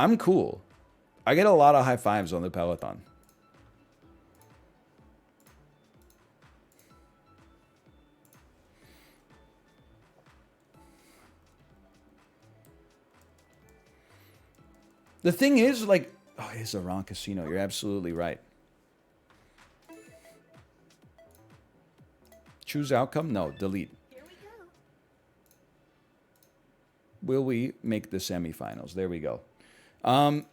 I'm cool. I get a lot of high fives on the Peloton. The thing is, like, oh, it is a wrong casino. You're absolutely right. Choose outcome? No, delete. Will we make the semifinals? There we go. What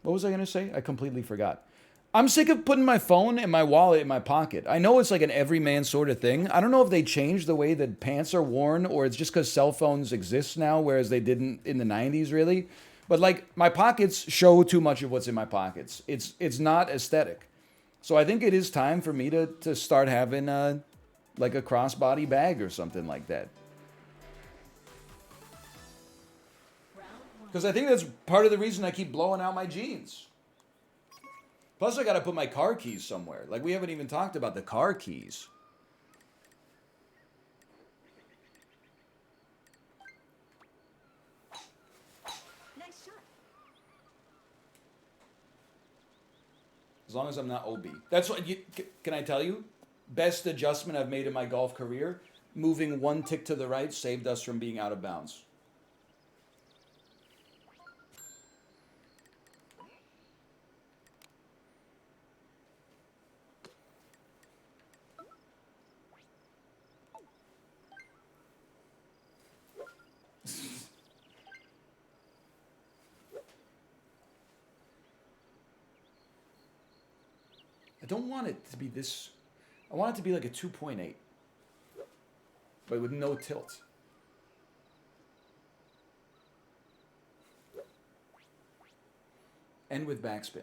was I going to say? I completely forgot. I'm sick of putting my phone and my wallet in my pocket. I know it's like an everyman sort of thing. I don't know if they changed the way that pants are worn or it's just because cell phones exist now, whereas they didn't in the 90s, really. But like my pockets show too much of what's in my pockets. It's not aesthetic. So I think it is time for me to start having like a crossbody bag or something like that. Because I think that's part of the reason I keep blowing out my jeans. Plus, I got to put my car keys somewhere. Like, we haven't even talked about the car keys. Nice shot. As long as I'm not OB. That's what you, can I tell you? Best adjustment I've made in my golf career. Moving one tick to the right saved us from being out of bounds. I don't want it to be this. I want it to be like a 2.8. But with no tilt. And with backspin.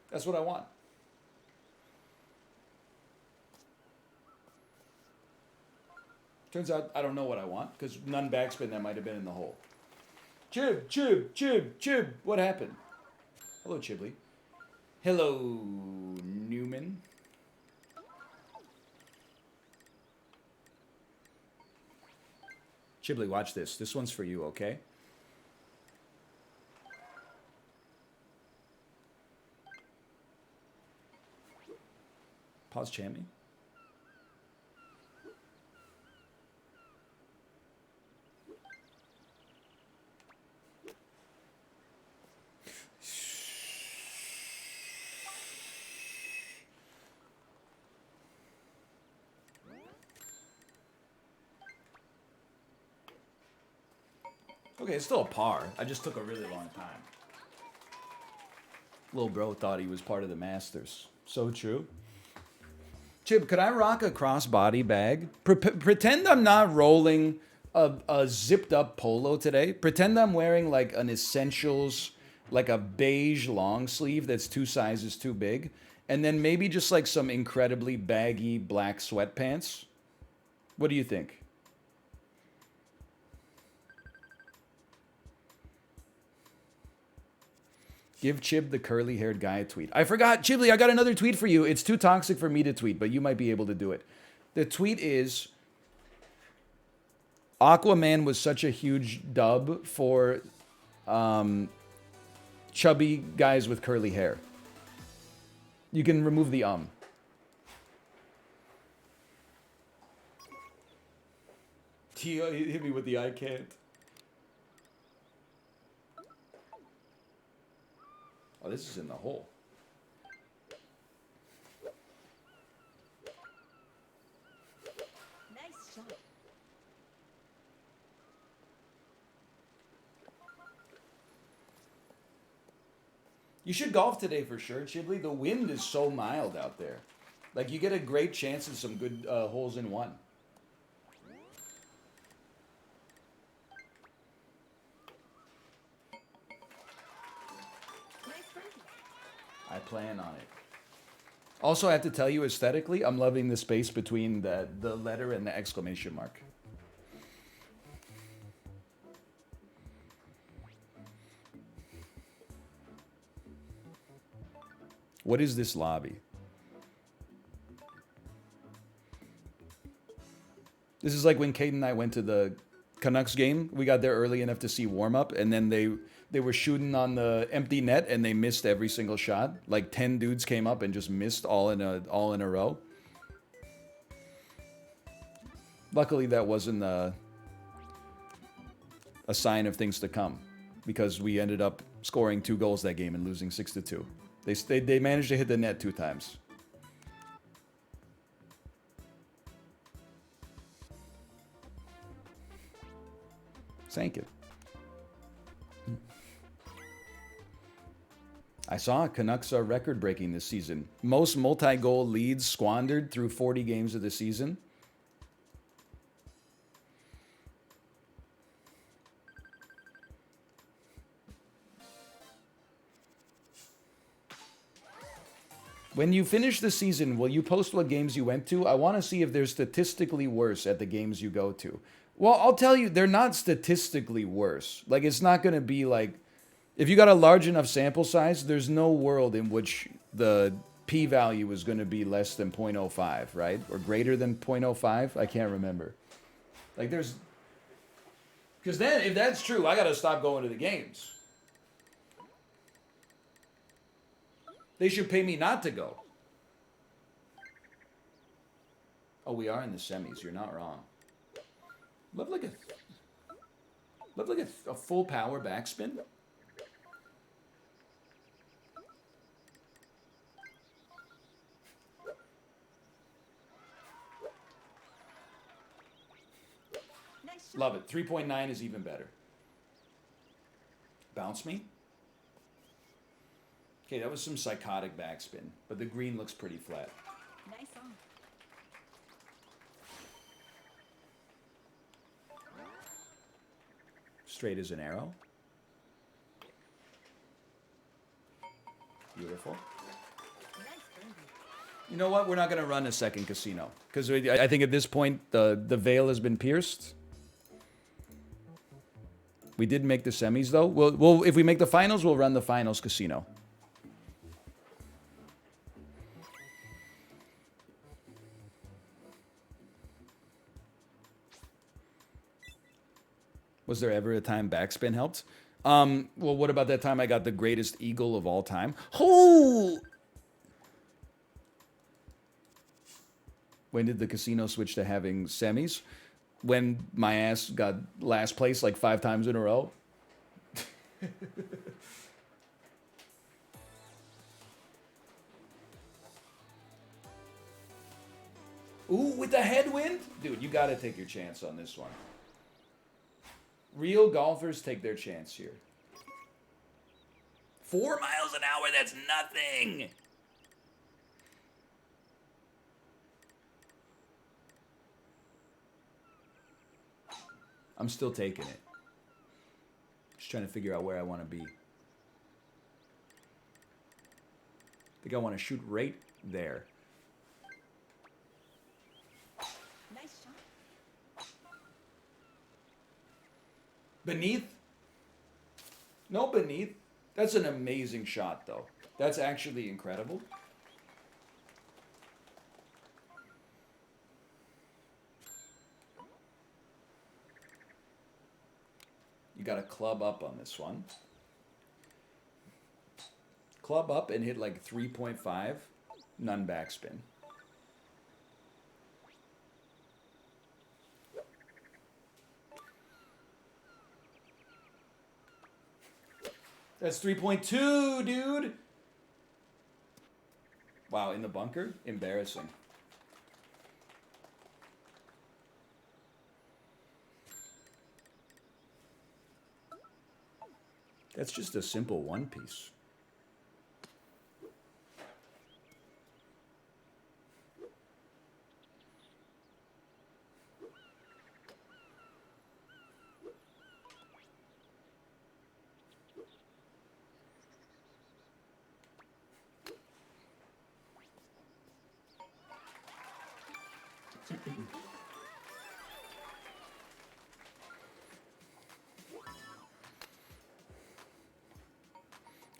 That's what I want. Turns out I don't know what I want, because none backspin that might have been in the hole. Chib, Chib, Chib, Chib. What happened? Hello, Chibley. Hello, Newman. Chibley, watch this. This one's for you, okay? Pause Chammy. Okay, it's still a par. I just took a really long time. Little bro thought he was part of the Masters. So true. Chib, could I rock a crossbody bag? Pretend I'm not rolling a zipped up polo today. Pretend I'm wearing like an Essentials, like a beige long sleeve that's 2 sizes too big. And then maybe just like some incredibly baggy black sweatpants. What do you think? Give Chib the curly-haired guy a tweet. I forgot, Chibly, I got another tweet for you. It's too toxic for me to tweet, but you might be able to do it. The tweet is, Aquaman was such a huge dub for chubby guys with curly hair. You can remove the He hit me with the I can't. Oh, this is in the hole. Nice shot. You should golf today for sure, Chibley. The wind is so mild out there. Like, you get a great chance at some good holes in one. I plan on it. Also, I have to tell you, aesthetically, I'm loving the space between the letter and the exclamation mark. What is this lobby? This is like when Kate and I went to the Canucks game. We got there early enough to see warm up, and then they were shooting on the empty net, and they missed every single shot. Like 10 dudes came up and just missed all in a row. Luckily, that wasn't a sign of things to come, because we ended up scoring 2 goals that game and losing 6-2. They managed to hit the net 2 times. Sank it. I saw Canucks are record-breaking this season. Most multi-goal leads squandered through 40 games of the season. When you finish the season, will you post what games you went to? I want to see if they're statistically worse at the games you go to. Well, I'll tell you, they're not statistically worse. Like, it's not going to be like... If you got a large enough sample size, there's no world in which the p-value is going to be less than 0.05, right? Or greater than 0.05? I can't remember. Like, there's... Because then, if that's true, I got to stop going to the games. They should pay me not to go. Oh, we are in the semis. You're not wrong. Love like a full power backspin. Nice shot. Love it. 3.9 is even better. Bounce me. Okay, that was some psychotic backspin, but the green looks pretty flat. Nice on. Straight as an arrow. Beautiful. Nice birdie. You know what? We're not going to run a second casino, because I think at this point the veil has been pierced. We did make the semis, though. We'll if we make the finals, we'll run the finals casino. Was there ever a time backspin helped? Well, what about that time I got the greatest eagle of all time? Oh! When did the casino switch to having semis? When my ass got last place like 5 times in a row. Ooh, with the headwind? Dude, you got to take your chance on this one. Real golfers take their chance here. 4 miles an hour, that's nothing. I'm still taking it. Just trying to figure out where I want to be. I think I want to shoot right there. Nice shot. Beneath? No beneath. That's an amazing shot, though. That's actually incredible. You got to club up on this one. Club up and hit like 3.5. None backspin. That's 3.2, dude. Wow, in the bunker? Embarrassing. That's just a simple one piece.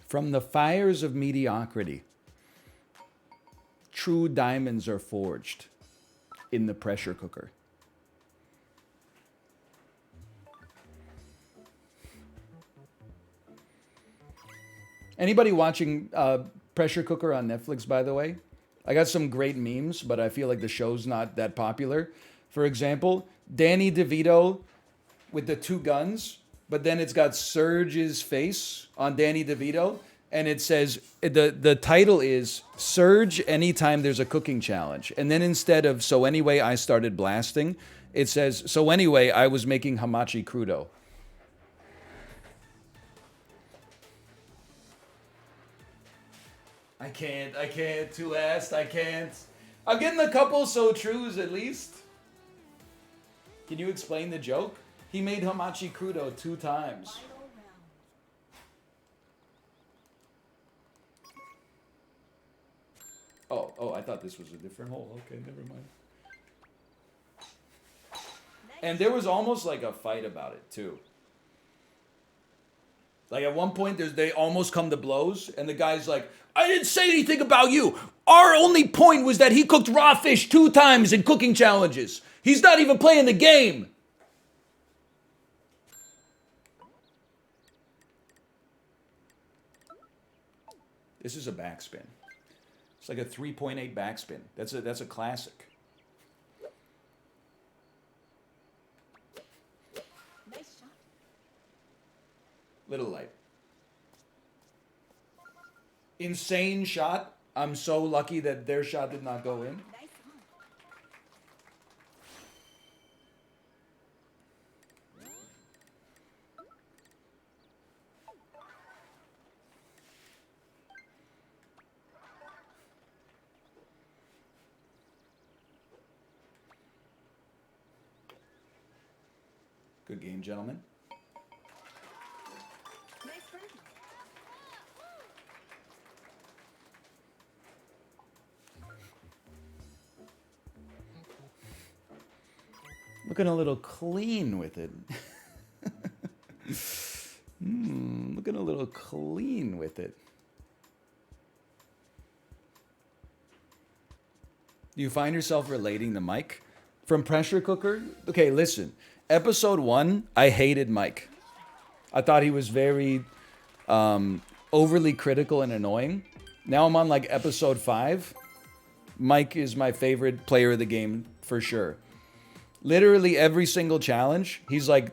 From the fires of mediocrity, true diamonds are forged in the pressure cooker. Anybody watching Pressure Cooker on Netflix, by the way? I got some great memes, but I feel like the show's not that popular. For example, Danny DeVito with the two guns, but then it's got Serge's face on Danny DeVito, and it says the title is Serge anytime there's a cooking challenge. And then instead of so anyway I started blasting, it says so anyway I was making hamachi crudo. I can't, too last, I can't. I'm getting a couple so trues at least. Can you explain the joke? He made hamachi crudo 2 times. Final round. Oh, I thought this was a different hole. Okay, never mind. Nice. And there was almost like a fight about it too. Like at one point, they almost come to blows, and the guy's like, "I didn't say anything about you. Our only point was that he cooked raw fish 2 times in cooking challenges. He's not even playing the game." This is a backspin. It's like a 3.8 backspin. That's a classic. Nice shot. Little light. Insane shot. I'm so lucky that their shot did not go in. Nice on. Good game, gentlemen. Nice birdie. Looking a little clean with it. Looking a little clean with it. Do you find yourself relating to Mike from Pressure Cooker? Okay, listen. Episode 1, I hated Mike. I thought he was very overly critical and annoying. Now I'm on like episode 5. Mike is my favorite player of the game for sure. Literally every single challenge, he's like,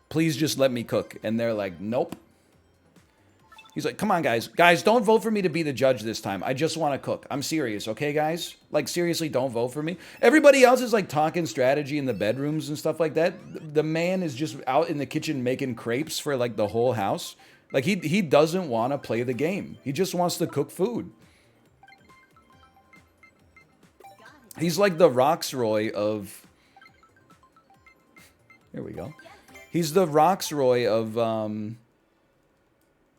"Please just let me cook." And they're like, "Nope." He's like, "Come on, guys. Guys, don't vote for me to be the judge this time. I just want to cook. I'm serious, okay, guys? Like, seriously, don't vote for me." Everybody else is like talking strategy in the bedrooms and stuff like that. The man is just out in the kitchen making crepes for like the whole house. Like, he doesn't want to play the game. He just wants to cook food. He's like the Roxroy of... There we go. He's the Roxroy of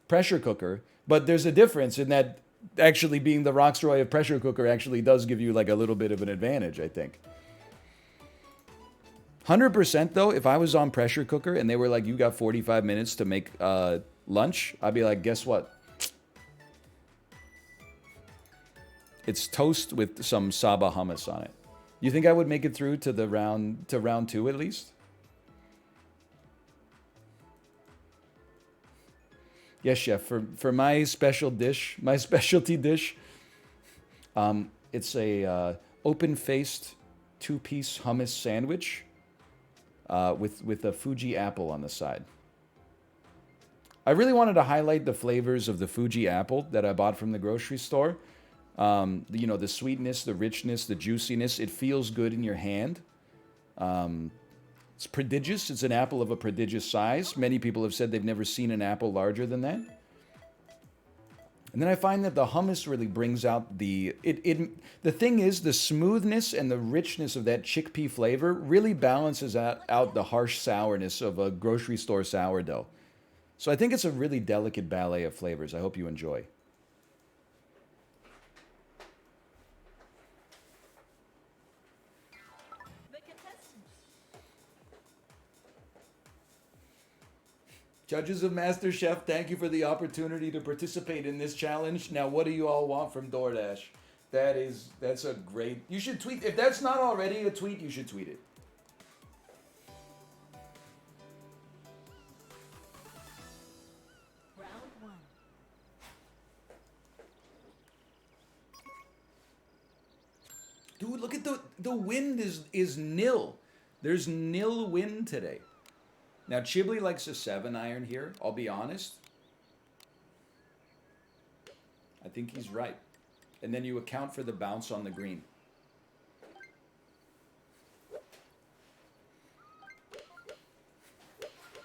Pressure Cooker, but there's a difference in that actually being the Roxroy of Pressure Cooker actually does give you like a little bit of an advantage, I think. 100% though, if I was on Pressure Cooker and they were like, "You got 45 minutes to make lunch," I'd be like, "Guess what? It's toast with some Saba hummus on it." You think I would make it through to round 2 at least? Yes, chef. For my special dish, my specialty dish, it's a open-faced 2-piece hummus sandwich with a Fuji apple on the side. I really wanted to highlight the flavors of the Fuji apple that I bought from the grocery store. You know, the sweetness, the richness, the juiciness. It feels good in your hand. It's prodigious. It's an apple of a prodigious size. Many people have said they've never seen an apple larger than that. And then I find that the hummus really brings out the thing is, the smoothness and the richness of that chickpea flavor really balances out the harsh sourness of a grocery store sourdough. So I think it's a really delicate ballet of flavors. I hope you enjoy. The contestant. Judges of MasterChef, thank you for the opportunity to participate in this challenge. Now, what do you all want from DoorDash? That's a great... You should tweet... If that's not already a tweet, you should tweet it. Round 1. the wind is nil. There's nil wind today. Now Chiblee likes a 7-iron here. I'll be honest. I think he's right. And then you account for the bounce on the green.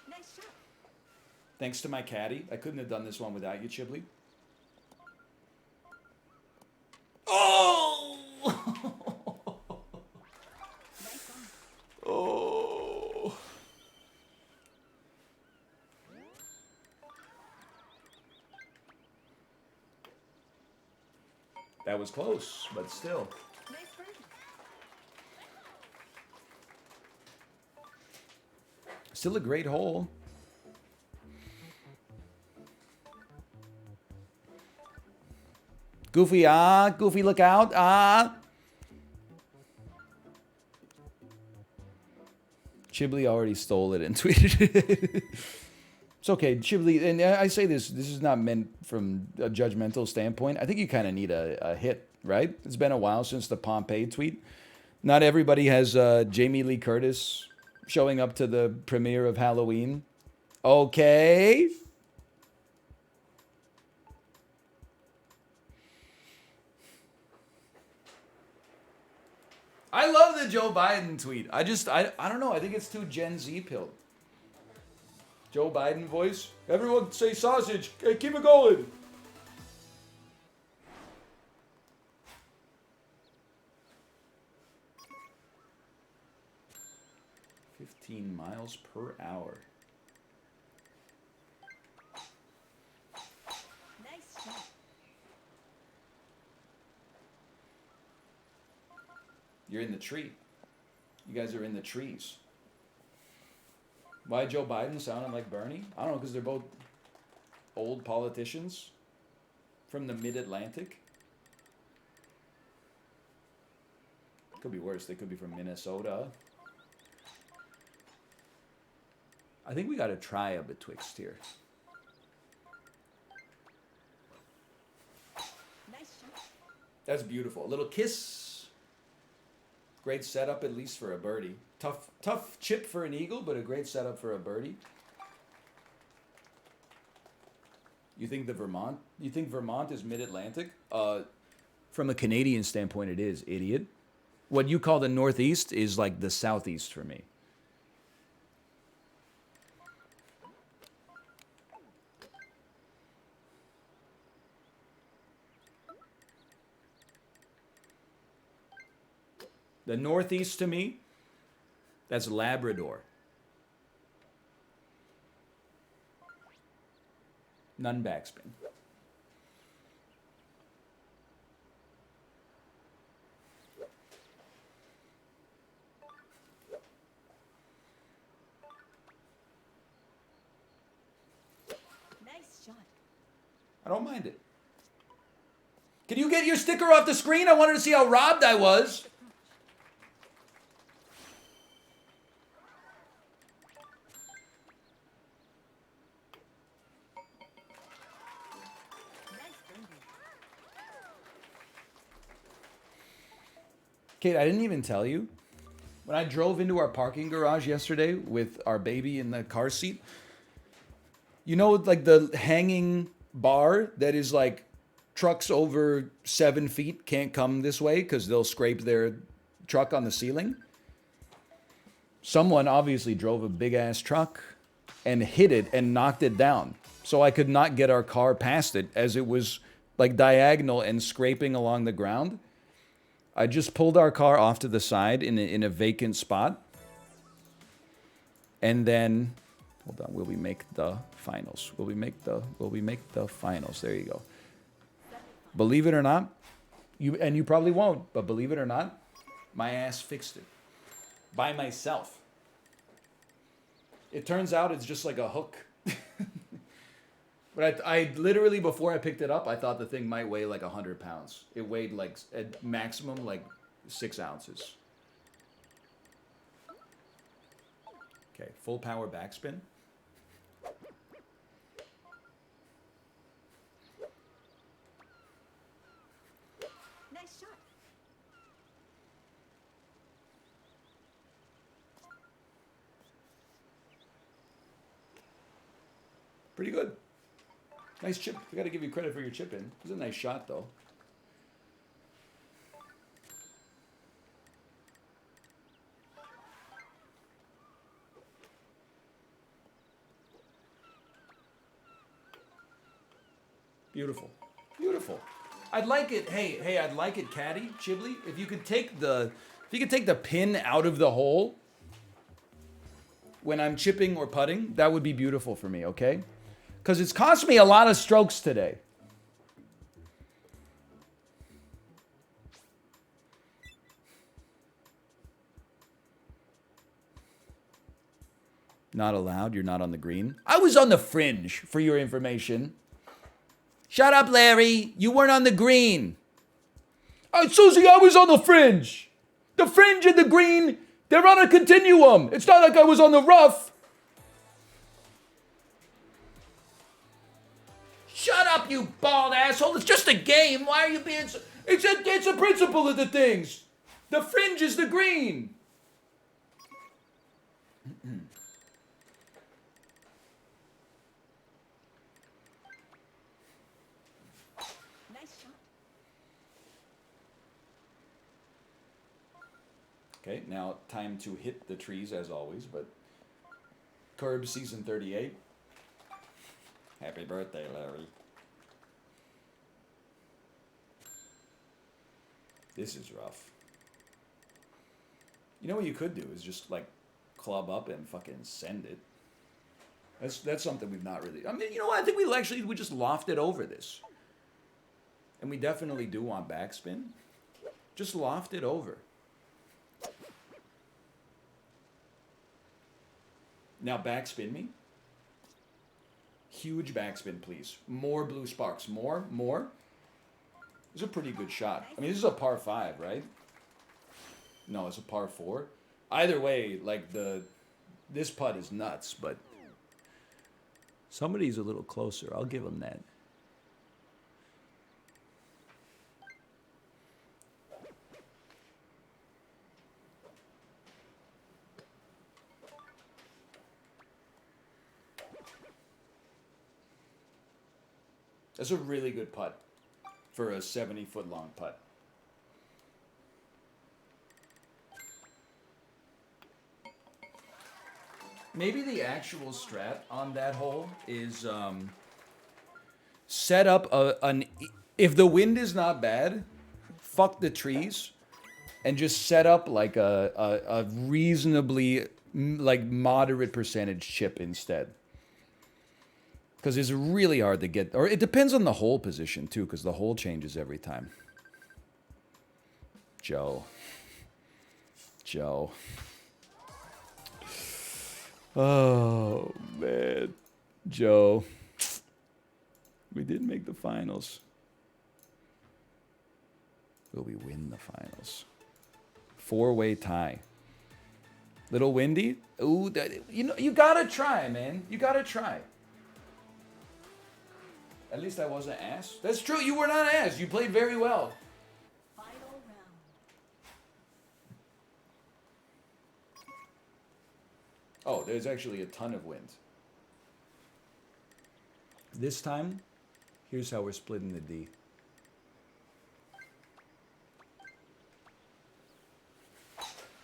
Nice shot. Thanks to my caddy. I couldn't have done this one without you, Chiblee. Oh! Nice one. Oh. That was close, but still. Nice birdie. Still a great hole. Goofy, Goofy, look out, Chiblee already stole it and tweeted it. It's okay, Chiblee, and I say this is not meant from a judgmental standpoint. I think you kind of need a hit, right? It's been a while since the Pompeii tweet. Not everybody has Jamie Lee Curtis showing up to the premiere of Halloween. Okay. I love the Joe Biden tweet. I don't know. I think it's too Gen Z pilled. Joe Biden voice. Everyone say sausage. Hey, keep it going. miles per hour. Nice shot. You're in the tree. You guys are in the trees. Why Joe Biden sounding like Bernie? I don't know, because they're both old politicians from the mid-Atlantic. Could be worse. They could be from Minnesota. I think we got to try a betwixt here. Nice shot. That's beautiful. A little kiss. Great setup, at least for a birdie. Tough chip for an eagle, but a great setup for a birdie. You think Vermont is mid-Atlantic? From a Canadian standpoint, it is, idiot. What you call the Northeast is like the Southeast for me. The Northeast to me, that's Labrador. None backspin. Nice shot. I don't mind it. Can you get your sticker off the screen? I wanted to see how robbed I was. Kate, I didn't even tell you. When I drove into our parking garage yesterday with our baby in the car seat, you know, like the hanging bar that is like trucks over 7 feet can't come this way because they'll scrape their truck on the ceiling? Someone obviously drove a big ass truck and hit it and knocked it down. So I could not get our car past it as it was like diagonal and scraping along the ground. I just pulled our car off to the side in a vacant spot. And then, hold on, will we make the finals? Will we make the finals? There you go. Believe it or not, you probably won't, but believe it or not, my ass fixed it by myself. It turns out it's just like a hook. But I literally, before I picked it up, I thought the thing might weigh like 100 pounds. It weighed like at maximum like 6 ounces. Okay, full power backspin. Nice shot. Pretty good. Nice chip. I got to give you credit for your chip in. It was a nice shot, though. Beautiful. Beautiful. I'd like it. Hey, I'd like it, Caddy, Chiblee. If you could take the pin out of the hole when I'm chipping or putting, that would be beautiful for me, okay? Because it's cost me a lot of strokes today. Not allowed. You're not on the green. I was on the fringe, for your information. Shut up, Larry. You weren't on the green. Susie, I was on the fringe. The fringe and the green, they're on a continuum. It's not like I was on the rough. Shut up, you bald asshole. It's just a game. Why are you being so... It's a principle of the things. The fringe is the green. Okay, now time to hit the trees as always, but Curb season 38. Happy birthday, Larry. This is rough. You know what you could do is just like club up and fucking send it. That's something we've not really. I mean, you know what? I think we just lofted over this. And we definitely do want backspin. Just loft it over. Now backspin me. Huge backspin, please. More blue sparks. More. This is a pretty good shot. I mean, this is a par 5, right? No, it's a par 4. Either way, like this putt is nuts, but somebody's a little closer. I'll give him that. That's a really good putt for a 70-foot long putt. Maybe the actual strat on that hole is set up if the wind is not bad, fuck the trees, and just set up like a reasonably like moderate percentage chip instead. Because it's really hard to get, or it depends on the hole position too, because the hole changes every time. Joe. Oh, man. Joe. We didn't make the finals. Will we win the finals? 4-way tie. Little windy? Ooh, you gotta try, man. You gotta try. At least I wasn't ass. That's true. You were not ass. You played very well. Final round. Oh, there's actually a ton of wind. This time, here's how we're splitting the D.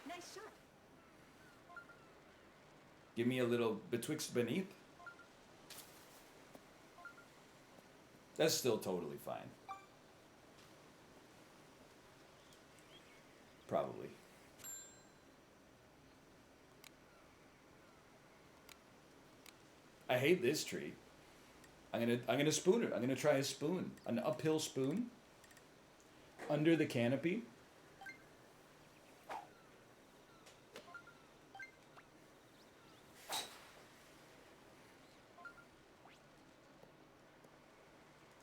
Nice shot. Give me a little betwixt beneath. That's still totally fine. Probably. I hate this tree. I'm gonna spoon it. I'm gonna try a spoon. An uphill spoon. Under the canopy.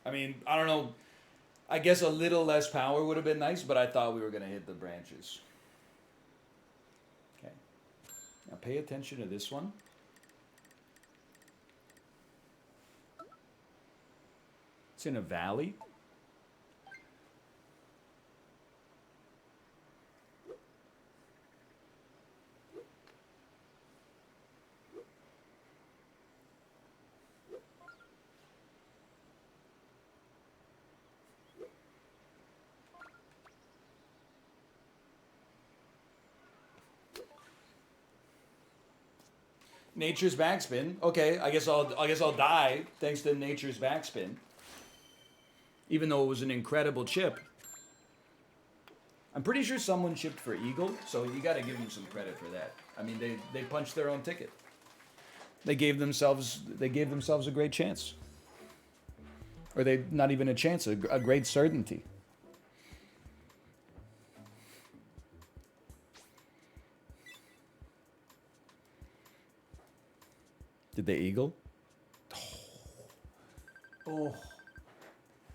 I mean, I don't know. I guess a little less power would have been nice, but I thought we were going to hit the branches. Okay. Now pay attention to this one. It's in a valley. Nature's backspin. Okay, I guess I'll die thanks to nature's backspin. Even though it was an incredible chip. I'm pretty sure someone chipped for eagle, so you got to give them some credit for that. I mean, they punched their own ticket. They gave themselves a great chance. Or they not even a chance, a great certainty. Did they eagle? Oh.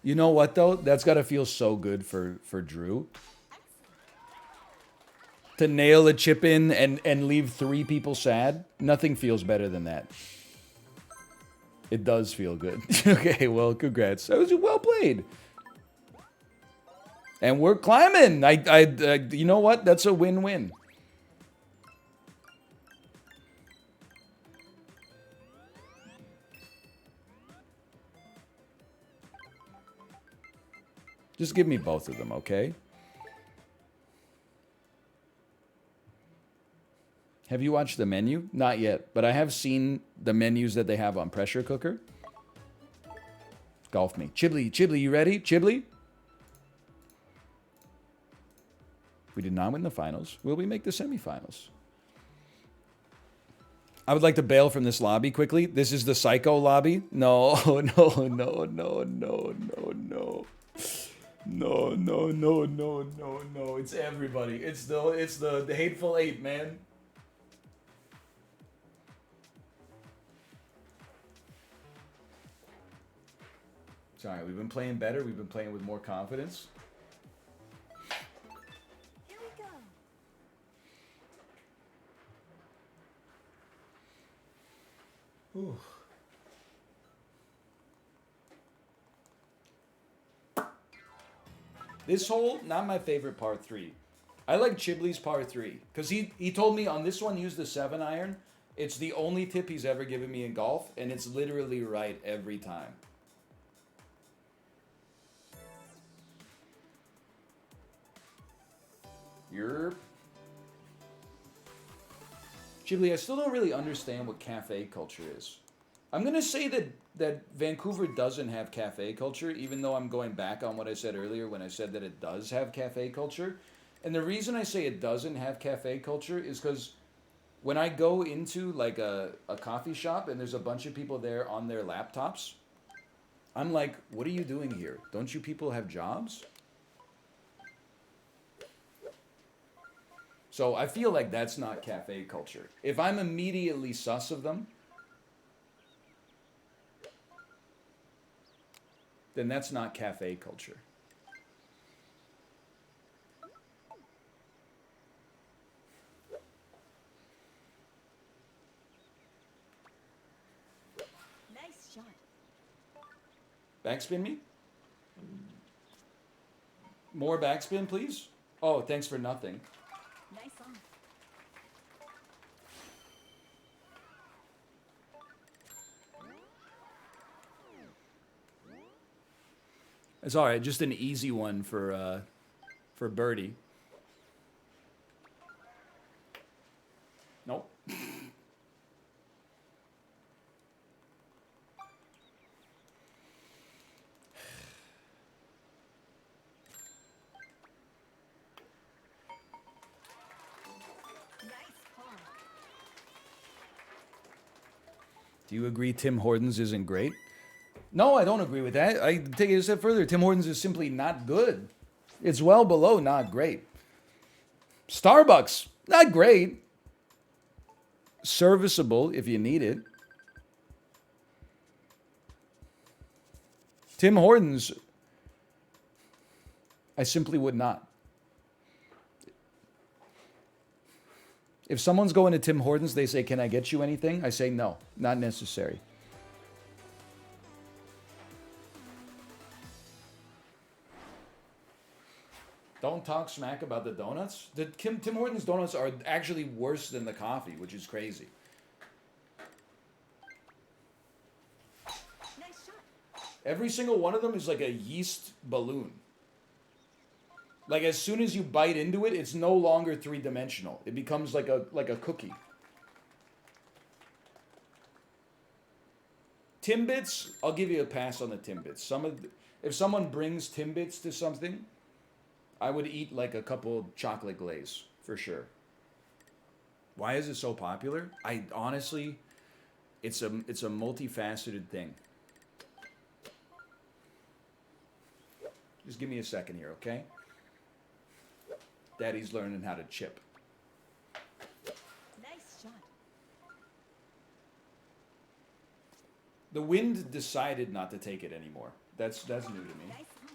You know what though? That's got to feel so good for Drew. To nail a chip in and leave 3 people sad. Nothing feels better than that. It does feel good. Okay, well, congrats. That was well played. And we're climbing. You know what? That's a win-win. Just give me both of them, okay? Have you watched the menu? Not yet, but I have seen the menus that they have on Pressure Cooker. Golf me. Chibli, you ready? Chibli? We did not win the finals. Will we make the semifinals? I would like to bail from this lobby quickly. This is the Psycho lobby. No. No. It's everybody. It's the Hateful Eight, man. Sorry, we've been playing better. We've been playing with more confidence. Here we go. Ooh. This hole, not my favorite par 3. I like Chibley's par 3. Because he told me on this one, use the 7-iron. It's the only tip he's ever given me in golf. And it's literally right every time. Yerp. Chibley, I still don't really understand what cafe culture is. I'm going to say that Vancouver doesn't have cafe culture, even though I'm going back on what I said earlier when I said that it does have cafe culture. And the reason I say it doesn't have cafe culture is because when I go into like a coffee shop and there's a bunch of people there on their laptops, I'm like, what are you doing here? Don't you people have jobs? So I feel like that's not cafe culture. If I'm immediately sus of them, then that's not cafe culture. Nice shot. Backspin me? More backspin, please? Oh, thanks for nothing. Nice on. It's all right. Just an easy one for birdie. Nope. Do you agree Tim Hortons isn't great? No, I don't agree with that. I take it a step further. Tim Hortons is simply not good. It's well below not great. Starbucks, not great. Serviceable if you need it. Tim Hortons, I simply would not. If someone's going to Tim Hortons, they say, "Can I get you anything?" I say, "No, not necessary." Don't talk smack about the donuts. The Tim Hortons donuts are actually worse than the coffee, which is crazy. Nice shot. Every single one of them is like a yeast balloon. Like as soon as you bite into it, it's no longer 3-dimensional. It becomes like a cookie. Timbits, I'll give you a pass on the Timbits. If someone brings Timbits to something, I would eat like a couple chocolate glaze for sure. Why is it so popular? I honestly, it's a multifaceted thing. Just give me a second here, okay? Daddy's learning how to chip. Nice shot. The wind decided not to take it anymore. That's new to me. Nice on.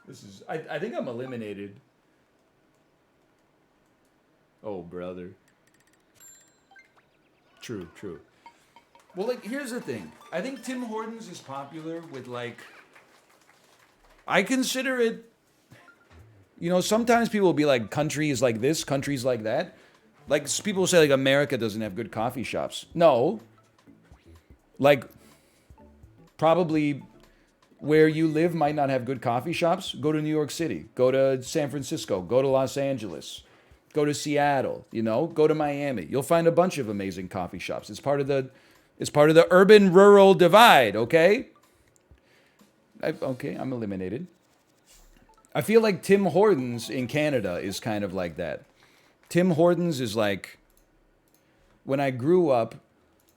This is. I think I'm eliminated. Oh, brother. True, true. Well, like, here's the thing. I think Tim Hortons is popular with, like... I consider it... You know, sometimes people will be like, countries like this, countries like that. Like, people say, like, America doesn't have good coffee shops. No. Like, probably where you live might not have good coffee shops. Go to New York City. Go to San Francisco. Go to Los Angeles. Go to Seattle, you know, go to Miami. You'll find a bunch of amazing coffee shops. It's part of the urban-rural divide, okay? Okay, I'm eliminated. I feel like Tim Hortons in Canada is kind of like that. Tim Hortons is like, when I grew up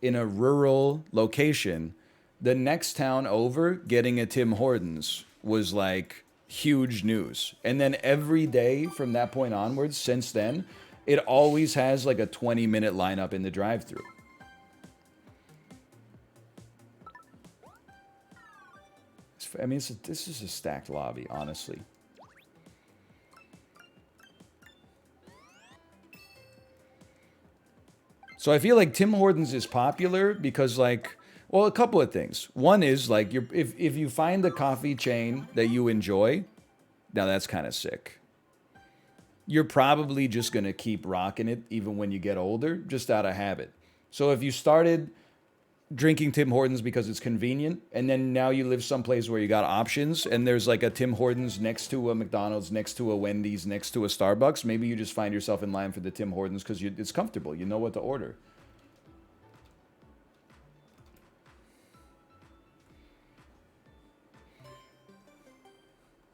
in a rural location, the next town over, getting a Tim Hortons was like huge news. And then every day from that point onwards, since then, it always has like a 20-minute lineup in the drive-thru. I mean, this is a stacked lobby, honestly. So I feel like Tim Hortons is popular because, like, well, a couple of things. One is, like, if you find a coffee chain that you enjoy, now that's kind of sick. You're probably just going to keep rocking it even when you get older, just out of habit. So if you started drinking Tim Hortons because it's convenient, and then now you live someplace where you got options, and there's like a Tim Hortons next to a McDonald's, next to a Wendy's, next to a Starbucks, maybe you just find yourself in line for the Tim Hortons because it's comfortable. You know what to order.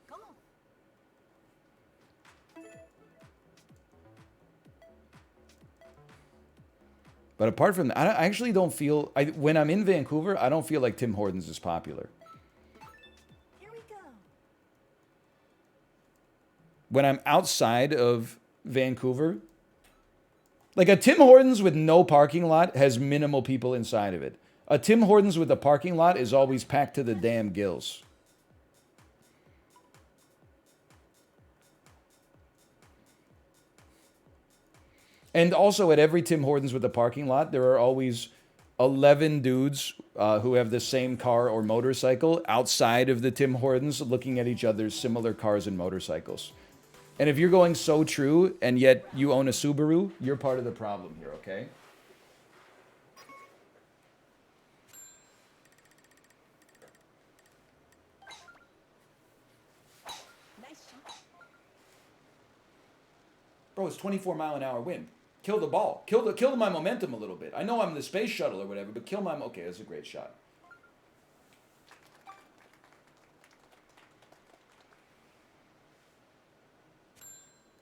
Come on. But apart from that, I actually don't feel... when I'm in Vancouver, I don't feel like Tim Hortons is popular. Here we go. When I'm outside of Vancouver, like a Tim Hortons with no parking lot has minimal people inside of it. A Tim Hortons with a parking lot is always packed to the damn gills. And also at every Tim Hortons with a parking lot, there are always 11 dudes who have the same car or motorcycle outside of the Tim Hortons looking at each other's similar cars and motorcycles. And if you're going so true and yet you own a Subaru, you're part of the problem here, okay? Nice shot. Bro, it's 24-mile-an-hour wind. Kill the ball. Kill my momentum a little bit. I know I'm the space shuttle or whatever, but kill my... Okay, that's a great shot.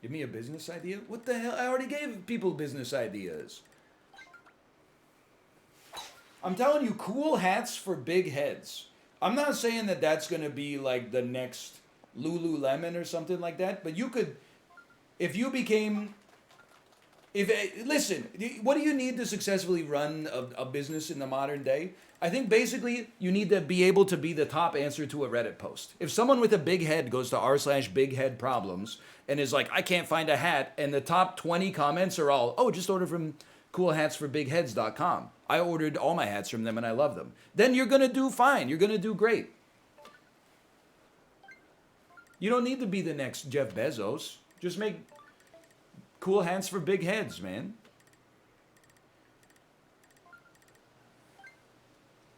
Give me a business idea? What the hell? I already gave people business ideas. I'm telling you, cool hats for big heads. I'm not saying that that's going to be like the next Lululemon or something like that, but you could... If you became... Listen, what do you need to successfully run a business in the modern day? I think basically you need to be able to be the top answer to a Reddit post. If someone with a big head goes to r/bigheadproblems and is like, I can't find a hat, and the top 20 comments are all, oh, just order from coolhatsforbigheads.com. I ordered all my hats from them and I love them. Then you're going to do fine. You're going to do great. You don't need to be the next Jeff Bezos. Just make cool hats for big heads, man.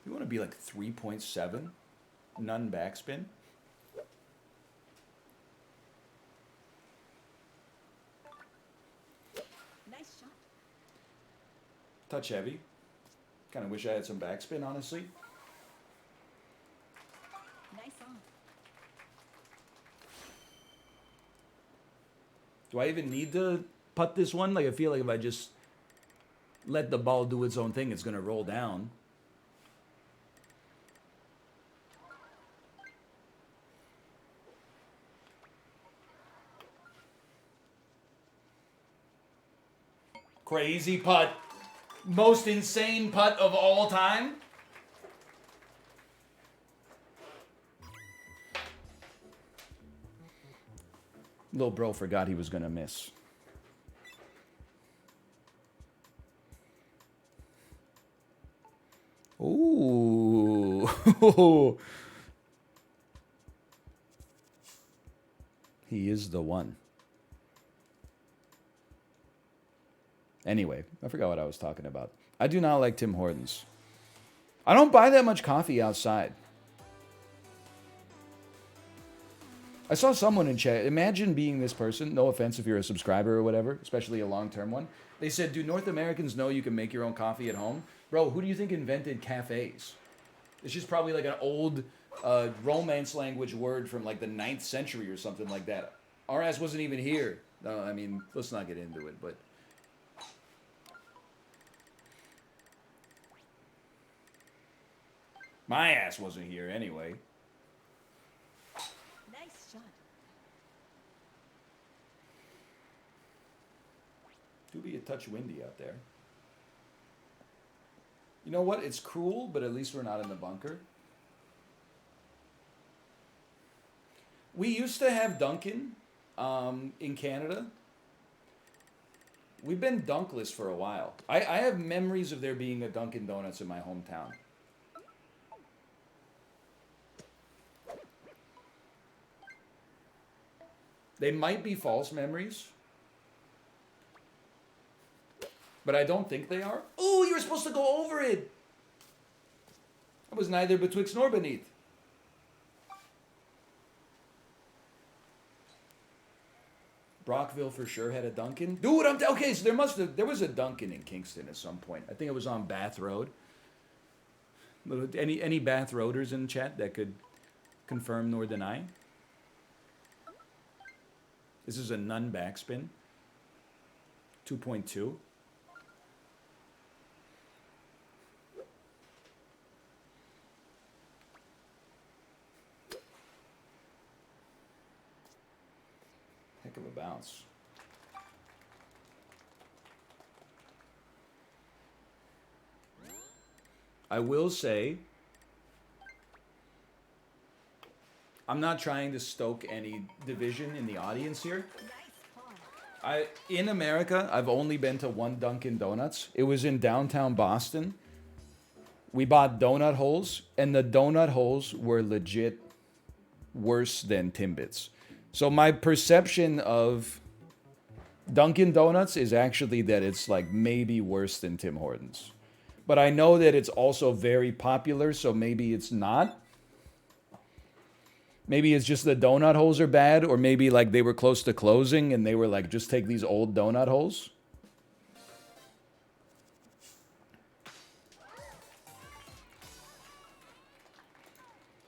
You want to be like 3.7? None backspin? Nice shot. Touch heavy. Kind of wish I had some backspin, honestly. Nice on. Do I even need to putt this one? Like, I feel like if I just let the ball do its own thing, it's going to roll down. Crazy putt. Most insane putt of all time. Little bro forgot he was going to miss. Ooh. He is the one. Anyway, I forgot what I was talking about. I do not like Tim Hortons. I don't buy that much coffee outside. I saw someone in chat. Imagine being this person. No offense if you're a subscriber or whatever, especially a long-term one. They said, do North Americans know you can make your own coffee at home? Bro, who do you think invented cafes? It's just probably like an old Romance language word from like the 9th century or something like that. Our ass wasn't even here. No, I mean, let's not get into it, but... My ass wasn't here anyway. Nice shot. Do be a touch windy out there. You know what? It's cruel, but at least we're not in the bunker. We used to have Dunkin' in Canada. We've been dunkless for a while. I have memories of there being a Dunkin' Donuts in my hometown. They might be false memories. But I don't think they are. Oh, you were supposed to go over it. I was neither betwixt nor beneath. Brockville for sure had a Dunkin'. Dude, okay, so there was a Dunkin' in Kingston at some point. I think it was on Bath Road. Any Bath Roaders in chat that could confirm nor deny? This is a none backspin. 2.2. Heck of a bounce. I will say, I'm not trying to stoke any division in the audience here. Nice pawn. In America, I've only been to one Dunkin' Donuts. It was in downtown Boston. We bought donut holes, and the donut holes were legit worse than Timbits. So my perception of Dunkin' Donuts is actually that it's like maybe worse than Tim Hortons. But I know that it's also very popular, so maybe it's not. Maybe it's just the donut holes are bad, or maybe like they were close to closing and they were like, just take these old donut holes.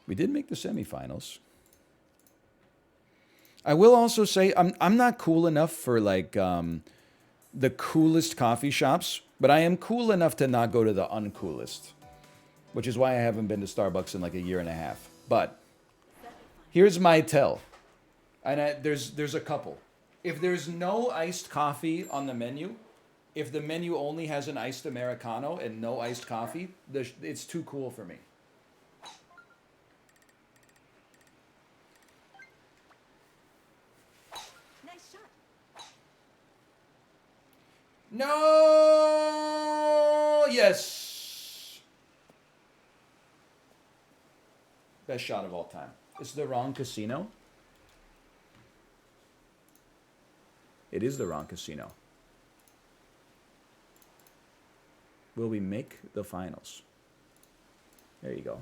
We did make the semifinals. I will also say I'm not cool enough for like the coolest coffee shops, but I am cool enough to not go to the uncoolest, which is why I haven't been to Starbucks in like a year and a half. But here's my tell, and there's a couple. If there's no iced coffee on the menu, if the menu only has an iced Americano and no iced coffee, it's too cool for me. Nice shot. No! Yes! Best shot of all time. It's the wrong casino. It is the wrong casino. Will we make the finals? There you go.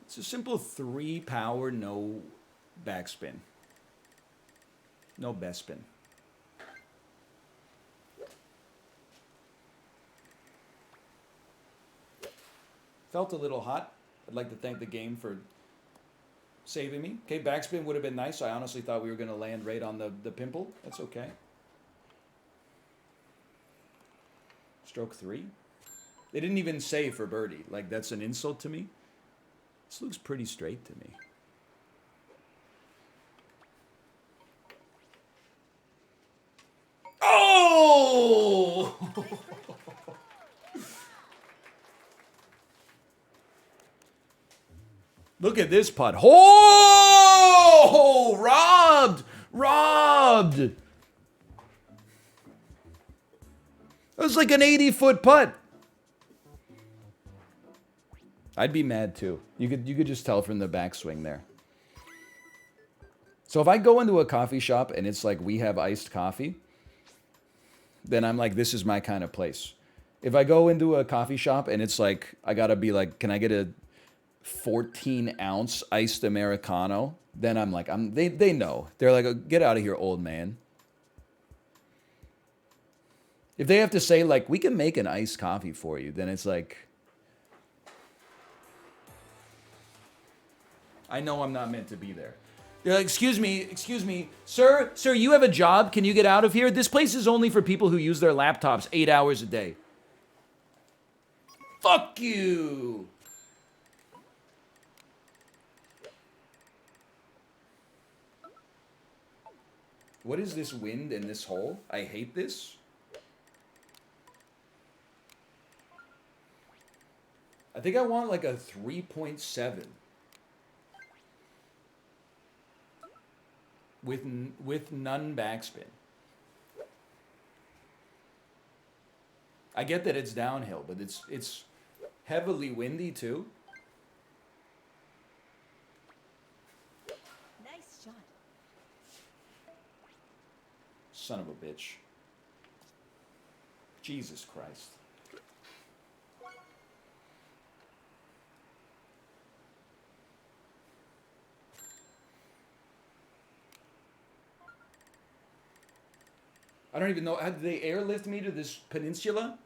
It's a simple 3 power, no backspin. No best spin. Felt a little hot. I'd like to thank the game for saving me. Okay, backspin would have been nice. I honestly thought we were going to land right on the pimple. That's okay. Stroke 3. They didn't even say for birdie. Like, that's an insult to me. This looks pretty straight to me. Oh! Look at this putt. Oh! Robbed! Robbed! That was like an 80-foot putt. I'd be mad too. You could just tell from the backswing there. So if I go into a coffee shop and it's like we have iced coffee, then I'm like, this is my kind of place. If I go into a coffee shop and it's like, I gotta be like, can I get a 14-ounce iced Americano? Then I'm like, they know. They're like, get out of here, old man. If they have to say, like, we can make an iced coffee for you, then it's like, I know I'm not meant to be there. They're like, excuse me, sir, you have a job. Can you get out of here? This place is only for people who use their laptops 8 hours a day. Fuck you. What is this wind in this hole? I hate this. I think I want like a 3.7. With none backspin. I get that it's downhill, but it's heavily windy too. Nice shot. Son of a bitch. Jesus Christ. I don't even know. Did they airlift me to this peninsula?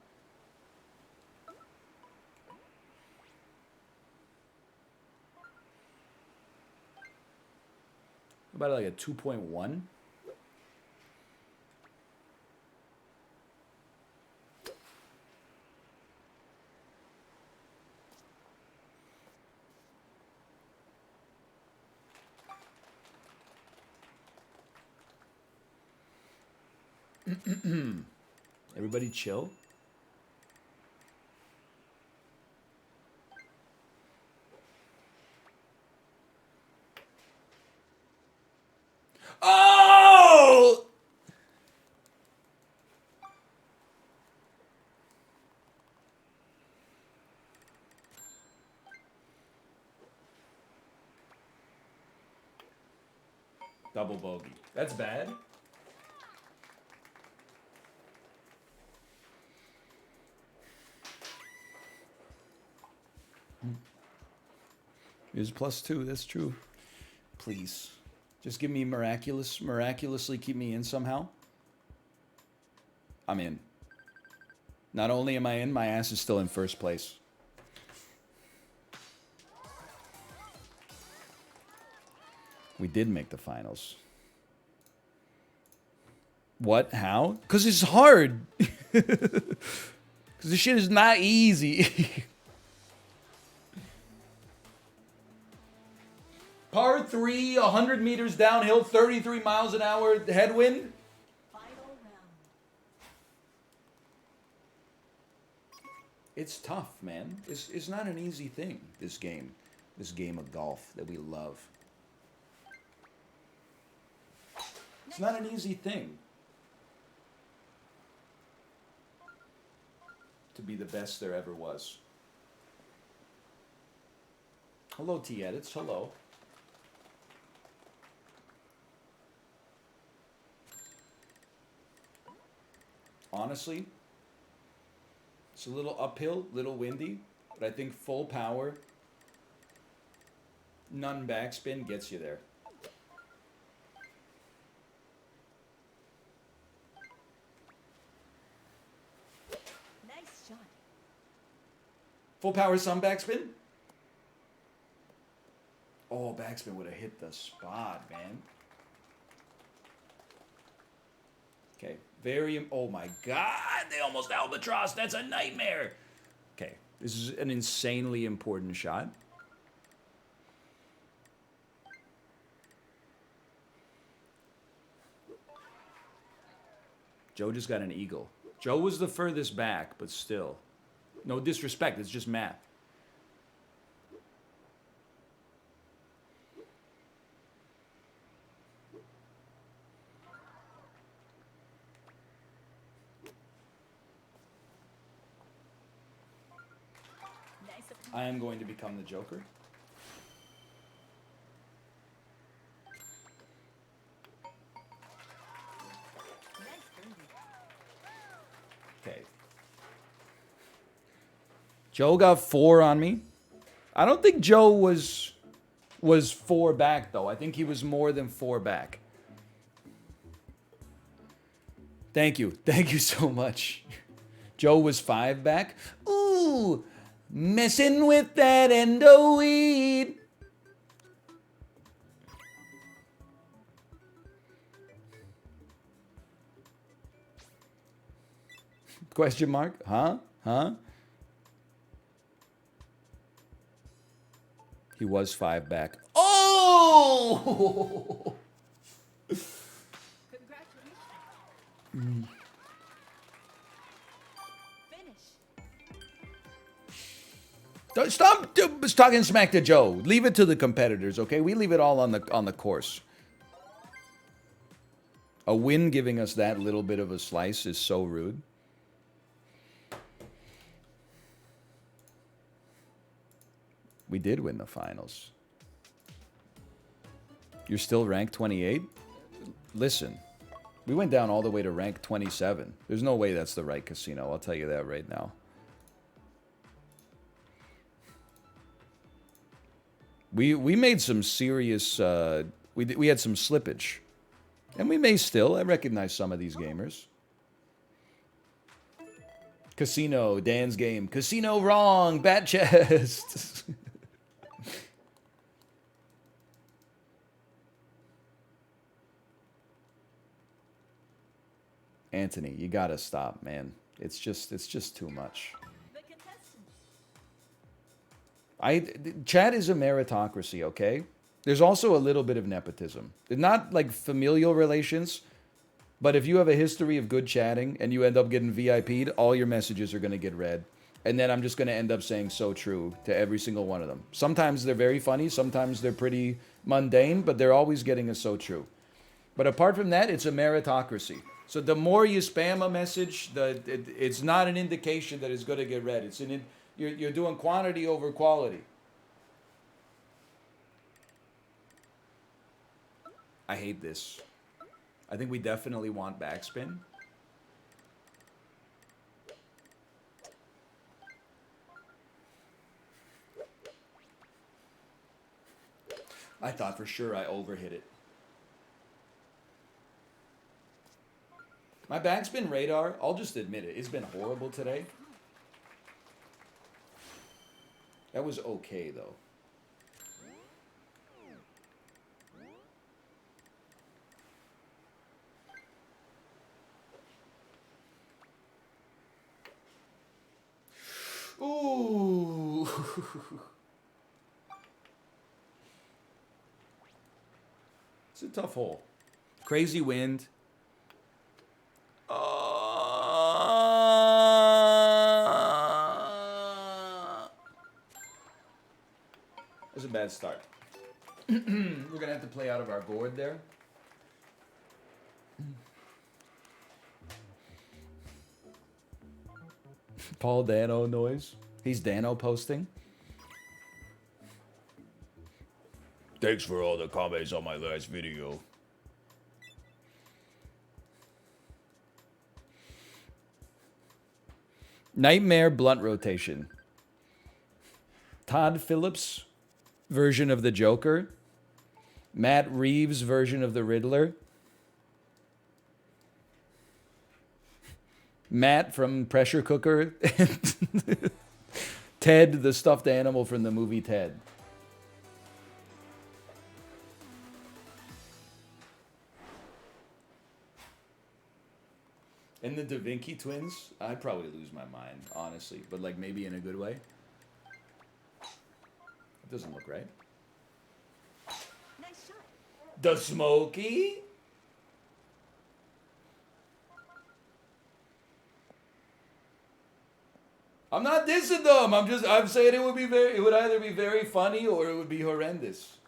About like a 2.1? Everybody chill. Oh! Double bogey. That's bad. It was +2. That's true. Please. Just give me miraculously keep me in somehow. I'm in. Not only am I in, my ass is still in first place. We did make the finals. What? How? Because it's hard. Because this shit is not easy. Par 3, 100 meters downhill, 33 miles an hour headwind. Final round. It's tough, man. It's not an easy thing, this game. This game of golf that we love. It's not an easy thing to be the best there ever was. Hello, T-Edits. Hello. honestly. It's a little uphill, little windy, but I think full power, none backspin gets you there. Nice shot. Full power, some backspin. Oh, backspin would have hit the spot, man. Okay, oh my God, they almost albatross. That's a nightmare. Okay, this is an insanely important shot. Joe just got an eagle. Joe was the furthest back, but still. No disrespect, it's just math. I am going to become the Joker. Okay. Joe got 4 on me. I don't think Joe was 4 back, though. I think he was more than 4 back. Thank you. Thank you so much. Joe was 5 back. Ooh, messing with that endo weed. Question mark? Huh? Huh? He was 5 back. Oh! Congratulations. Finish. Stop talking smack to Joe. Leave it to the competitors, okay? We leave it all on the course. A win giving us that little bit of a slice is so rude. We did win the finals. You're still ranked 28? Listen, we went down all the way to rank 27. There's no way that's the right casino. I'll tell you that right now. We made some serious... we had some slippage. And we may still. I recognize some of these gamers. Casino, Dan's game. Casino wrong, bat chest. Anthony, you gotta stop, man. It's just too much. Chat is a meritocracy, okay? There's also a little bit of nepotism. Not like familial relations, but if you have a history of good chatting and you end up getting VIP'd, all your messages are going to get read. And then I'm just going to end up saying so true to every single one of them. Sometimes they're very funny, sometimes they're pretty mundane, but they're always getting a so true. But apart from that, it's a meritocracy. So the more you spam a message, it's not an indication that it's going to get read. You're doing quantity over quality. I hate this. I think we definitely want backspin. I thought for sure I overhit it. My backspin radar, I'll just admit it, it's been horrible today. That was okay, though. Ooh. It's a tough hole. Crazy wind. That's a bad start. We're gonna have to play out of our board there. Paul Dano noise. He's Dano posting. Thanks for all the comments on my last video. Nightmare blunt rotation. Todd Phillips version of the Joker. Matt Reeves version of the Riddler. Matt from Pressure Cooker. Ted, the stuffed animal from the movie Ted. And the Da Vinci twins, I'd probably lose my mind, honestly. But, like, maybe in a good way. It doesn't look right. Nice shot. The Smokey? I'm not dissing them. I'm saying it would either be very funny or it would be horrendous.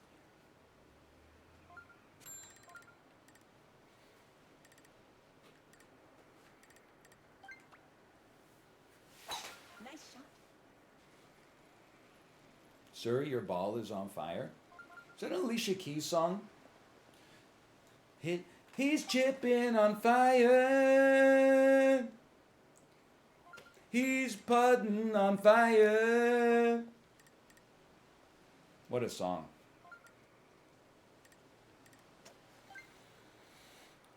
Nice shot. Sir, your ball is on fire. Is that an Alicia Keys song? He's chipping on fire. He's putting on fire. What a song.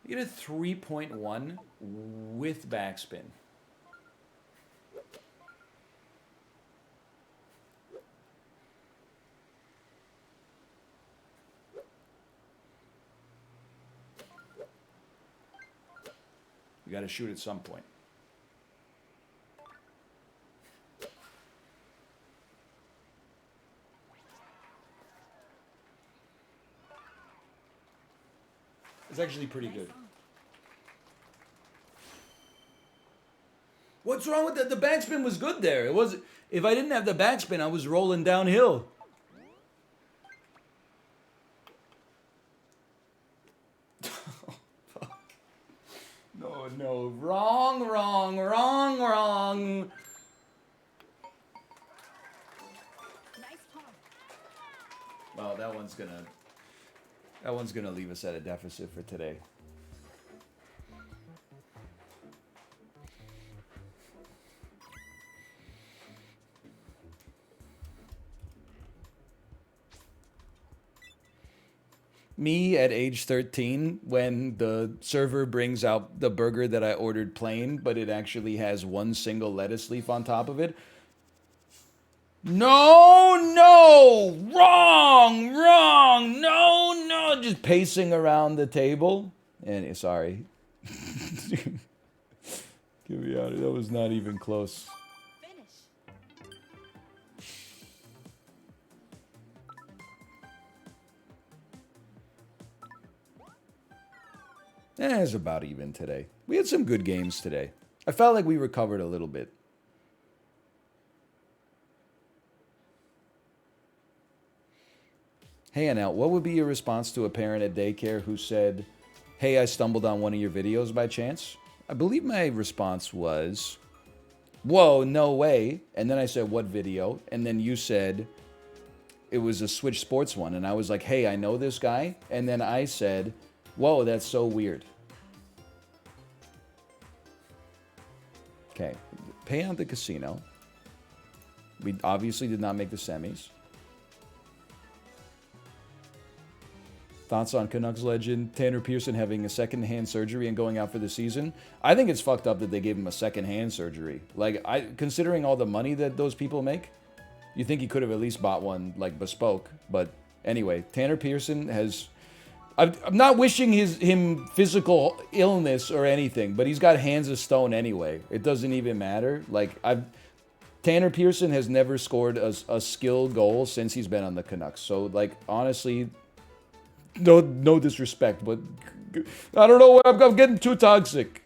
You get a 3.1 with backspin. You got to shoot at some point. It's actually pretty good. What's wrong with that? The backspin was good there. It was. If I didn't have the backspin, I was rolling downhill. No, wrong. Nice par. Well, that one's gonna leave us at a deficit for today. Me at age 13, when the server brings out the burger that I ordered plain, but it actually has one single lettuce leaf on top of it. No, wrong, no, just pacing around the table. And sorry. Get me out of it. That was not even close. Finish. It's about even today. We had some good games today. I felt like we recovered a little bit. Hey, Anel, what would be your response to a parent at daycare who said, hey, I stumbled on one of your videos by chance? I believe my response was, whoa, no way. And then I said, what video? And then you said, it was a Switch Sports one. And I was like, hey, I know this guy. And then I said, whoa, that's so weird. Okay, pay out the casino. We obviously did not make the semis. Thoughts on Canucks legend Tanner Pearson having a second-hand surgery and going out for the season? I think it's fucked up that they gave him a second-hand surgery. Like, considering all the money that those people make, you think he could have at least bought one, like, bespoke. But anyway, Tanner Pearson has... I'm not wishing him physical illness or anything, but he's got hands of stone anyway. It doesn't even matter. Like, Tanner Pearson has never scored a skilled goal since he's been on the Canucks. So, like, honestly... No disrespect, but I don't know. I'm getting too toxic.